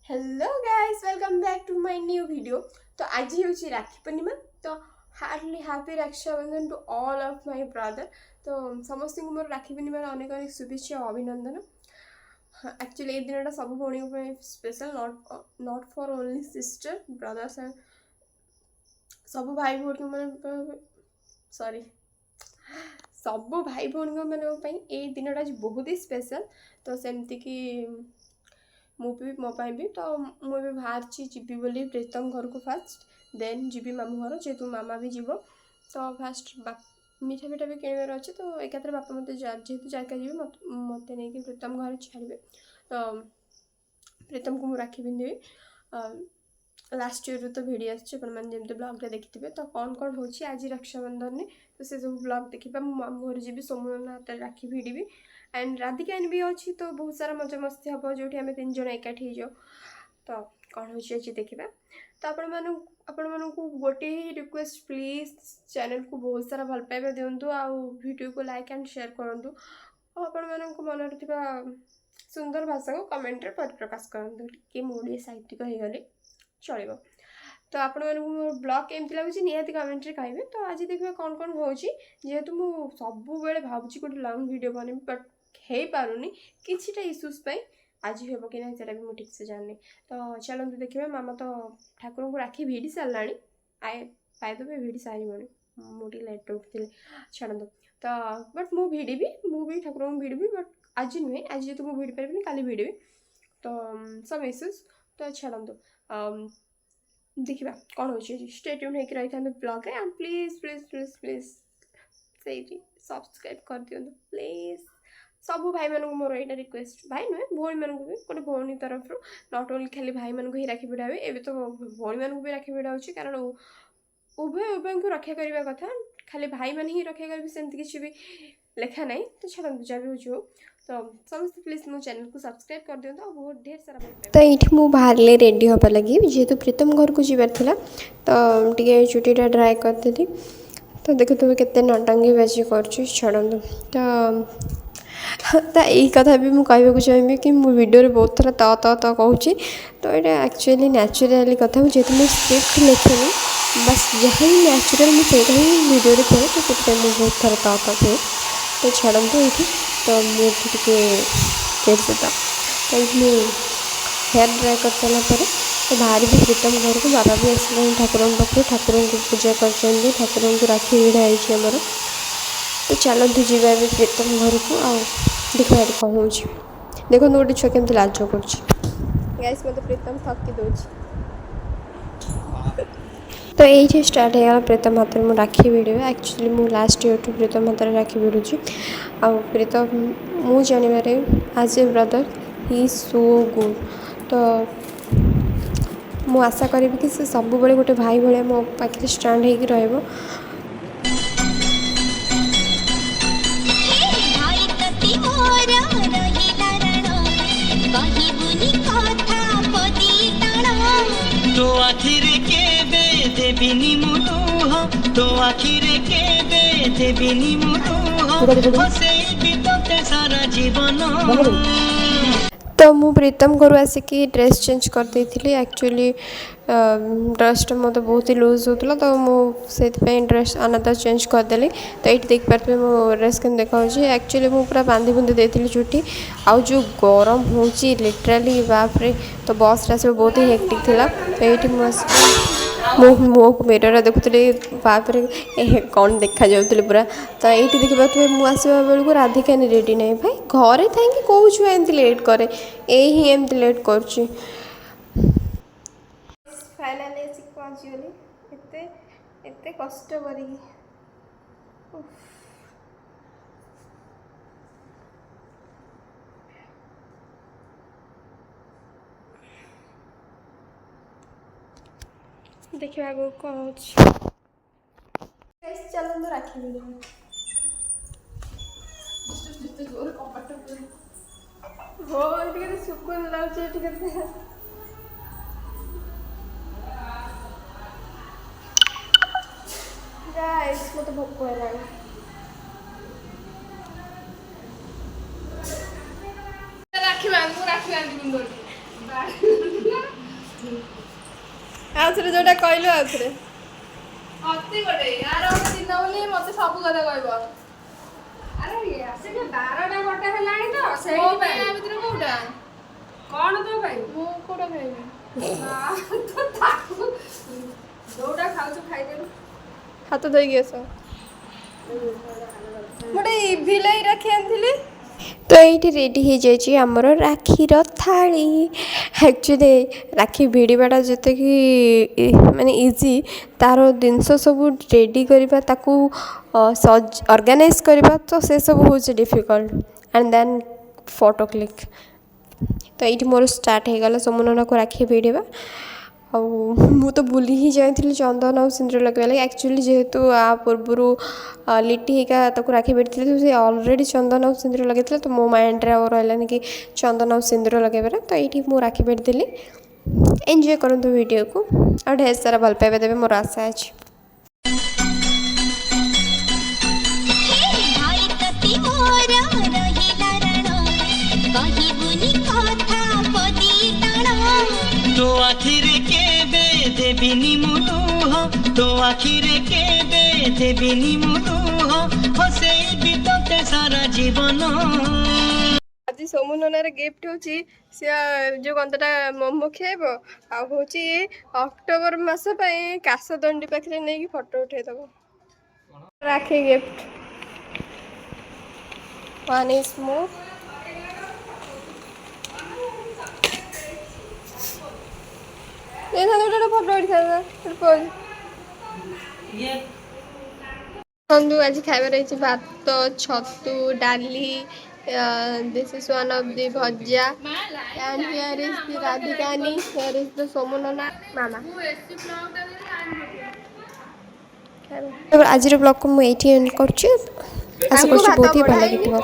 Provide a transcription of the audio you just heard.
Hello guys welcome back to my new video. तो आज हूँ राखी पूर्णिमा। तो hardly happy Rakshabandhan to all of my brother. तो समस्त को मोर राखी पूर्णिमार अनेक अनेक शुभेच्छा और अभिनंदन। एक्चुअली ये दिन सब भाई special not for only sister brothers and सब भाई भौणी मैंने सॉरी सब भाई भौणी मैं दिन आज बहुत ही स्पेशल। तो सेमती कि मुझे मो भी तो मुझे बाहर जीवी बोली प्रीतम घर को फास्ट देन जीवी मामू घर जेहेतु मामा भी जीव। तो फास्ट मीठा मीठा भी किणवार अच्छे तो एकाथरे बापा मत जेहेतु जायका जी मत नहीं प्रीतम घर छाड़े। तो प्रीतम को मुझे राखी पिंधि लास्ट ईयर तो भिड़ी आसमें ब्लॉग देखिए। तो कौन कौन हो आज रक्षाबंधन में तो से सब ब्लॉग देखा मो मामू घर जी सोमन हाथ राखी भिड़ी एंड राधिकान भी अच्छी तो बहुत सारा मजा मस्ती हम जो आम 3 जन एकाठी हो। तो कौन हो देखा। तो आपण गोटे ही रिक्वेस्ट प्लीज चैनल को बहुत सारा भल पाइबा दिंतु वीडियो को लाइक एंड शेयर करूँ आपण मन सुंदर भाषा को कमेंट रे परिप्रकाश करूँ कि मुझे साहित्यिक हो गले चलो। तो आपण ब्लॉग केमती लगुच निहाती कमेंट रे कहे। तो आज देखिए कौन कौन हो जेहेतु मुझे सब बेले भावुँ गोटे लंग वीडियो बने बट हो पारुनी किछिटा इश्यूज आज हे कि ना सेटा भी मुझे ठीक से जाननी। तो चलते देखिए मामा तो ठाकुर को राखी भिड़ी सारा आए पाइदेवे भिड़ी सारी मुझे लेट उठी छाड़ तो बट मु भिड़ी ठाकुर को भिड़ी बट आज नुहे आज जेहतु मुझे भिड़ी पारि काली भिड़ी तो सब इश्यूज तो छाड़ू देखा कौन हो स्टे ट्यून होकर रही था blog and please please please please से सब्सक्राइब कर दिखाँ प्लीज सब भाई मानक मोर यहाँ रिक्वेस्ट भाई नुहे भौणी मानक भी गोटे भौणी तरफ नॉट ओनली खाली भाई मानक ही राखी भिड़ा हुए एवं तो भौणी मानक भी राखी भिड़ा हो कारण उभय उभय को रक्षा करने कथा खाली भाई मैंने ही रक्षा करेंगे सेमती किसी भी लेखा ना। तो छाड़ जहाँ भी हो तो समस्त प्लीज मो चैनल को सब्सक्राइब कर दिखाँ और बहुत ढेर सारा। तो ये मुझे बाहर रेडी हाँ लगी जेहेतु प्रीतम घर को जीवार था तो टे चुटीटा ड्राए करदेली। तो देखो तुम के नटंगी बाजी कर तो यही कथा भी मुझे चाहिए कि मो वीडियो बहुत थर त कहूँ। तो ये एक्चुअली नेचुराली कथा जेहतु मुझे स्क्रिप्ट लिखेनि बस जहाँ ही नेचुरल मुझे ही वीडियो कहे तो से बहुत थर त कहे। तो छाड़ू ये तो मुझे चिड़ता तो ये हेयर ड्राए कर सारापर तो बाहर भी प्रीतम घर को बाबा भी आस ठाकुर पाखे ठाकुर को पूजा कर ठाकुर को राखी भिड़ा आमर। तो चलते जावा भी प्रीतम घर को आ देखा कौन हो देखो गोटे छुआ केमती लाज कर मत प्रीतम थकी दौ। तो ये स्टार्ट हो प्रीतम हाथ में राखी भिड़ एक्चुअली मु लास्ट ईयर टू प्रीतम हाथ में राखी भिड़ुची आ प्रीतम मु जानवर आज ए ब्रदर ही सो गुड। तो मु आशा करी कि से सब बड़े गोटे भाई भाया मो पाखे स्टैंड हो तो आखिरे के देबिनी मुलुह तो आखिरे के देबिनी मुलुह से बीतते सारा जीवन। तो मु प्रीतम घर आसिकी ड्रेस चेंज कर देती एक्चुअली ड्रेसटा मत बहुत ही लूज होता तो मुझे ड्रेस अनदर चेंज करदेली। तो ये देख पारे मो ड्रेस के देखा एक्चुअली मुझे पूरा बांधी बुंधी देती चुटी आउ जो गरम हो लिटराली बापरे। तो बस सब बहुत ही हेक्टिक थिला। तो ये मुँह को मिरर देखुली बापरे कौन देखा जाऊली पूरा। तो ये देखिए मुझे आसवा बेलू राधिका रेडी ना भाई घरे थी कौ छुआ एमती लेट करे यही एमती लेट कर फाइनाली आसिक पहुँचीगली एते कष्ट करी देखा आगे कौन चलते राखी भिड़ हाँ ये सुकून लगे गाइस मत भोक है राखी बांध राखी बांध ଆଉଥରେ ଯୋଉଟା କହିଲୁ ଆଉଥରେ ଅତି ଗୋଟେ ଆର ଗୋଟେ ଦିନ ବୋଲି ମତେ ସବୁ କଥା କହିବ। ଆରେ ଆସିକି 12ଟା ଗୋଟେ ହେଲାଣି ତ ସେଇଥିପାଇଁ। ଆ ଭିତରେ କୋଉଟା କଣ ତୋ ପାଇଁ? ମୁଁ କୋଉଟା ଖାଇବି? ନା ତୁ ତାକୁ ଯୋଉଟା ଖାଉଛୁ ଖାଇଦେଲୁ। ହାତ ଧୋଇକି ଆସ। ଗୋଟେ ଇଭିଲାଇ ରାକ୍ଷୀ ଆଣିଥିଲି। ତ ଏଇଠି ରେଡ଼ି ହେଇଯାଇଛି ଆମର ରାକ୍ଷୀର ଥାଳି। ଆକ୍ଚୁଆଲି ରାକ୍ଷୀ ଭିଡ଼ିବାଟା ଯେତିକି ମାନେ ଇଜି, ତା'ର ଜିନିଷ ସବୁ ରେଡ଼ି କରିବା, ତାକୁ ଅର୍ଗାନାଇଜ୍ କରିବା, ତ ସେସବୁ ହେଉଛି difficult. And then photo click. ତ ଏଇଠି ମୋର ଷ୍ଟାର୍ଟ ହେଇଗଲା ସୋମନନାକୁ ରାକ୍ଷୀ ଭିଡ଼ିବା। ଆଉ ମୁଁ ତ ଭୁଲି ହିଁ ଯାଇଥିଲି ଚନ୍ଦନ ଆଉ ସିନ୍ଦୁର ଲଗାଇବା ଲାଗି। ଆକ୍ଚୁଆଲି ଯେହେତୁ ଆ ପୂର୍ବରୁ ଲିଟି ହେଇକା ତାକୁ ରାକ୍ଷୀ ଭିଡ଼ିଥିଲେ, ତ ସେ ଅଲରେଡ଼ି ଚନ୍ଦନ ଆଉ ସିନ୍ଦୁର ଲଗାଇଥିଲେ, ତ ମୋ ମାଇଣ୍ଡରେ ଆଉ ରହିଲାନି କି ଚନ୍ଦନ ଆଉ ସିନ୍ଦୁର ଲଗାଇବାରେ। ତ ଏଇଠି ମୁଁ ରାକ୍ଷୀ ଭିଡ଼ିଥିଲି। ଏନ୍ଜୟ କରନ୍ତୁ ଭିଡ଼ିଓକୁ ଆଉ ଢେର ସାରା ଭଲ ପାଇବା ଦେବେ, ମୋର ଆଶା ଅଛି। तो आखिरे केबे देबिनी मुलुह, तो आखिरे केबे देबिनी मुलुह, हसेबी तोते सारा जीवन। ଆଜି ସୋମନନାର ଗିଫ୍ଟ ହେଉଛି ସେ ଯେଉଁ ଗନ୍ଧଟା ମୋମୋ ଖାଇବ, ଆଉ ହେଉଛି ଅକ୍ଟୋବର ମାସ ପାଇଁ କାଶଦଣ୍ଡି ପାଖରେ ନେଇକି ଫଟୋ ଉଠାଇଦେବ। Rakhi gift one is more. ଗୋଟେ ଫଟୋ ଉଠିଥାନ୍ତା। ବନ୍ଧୁ ଆଜି ଖାଇବାର ହେଇଛି ଭାତ, ଛତୁ, ଡାଲି, this is one of the ଭଜା, and here is the ରାଧିକାନି, here is the ସୋମନନା ମାମା। ଆଜିର ବ୍ଲଗକୁ ମୁଁ ଏଇଠି ଏଣ୍ଡ କରୁଛି। ଆଶା କରୁଛି ବହୁତ ହି ଭଲ ଲାଗିଥିବ।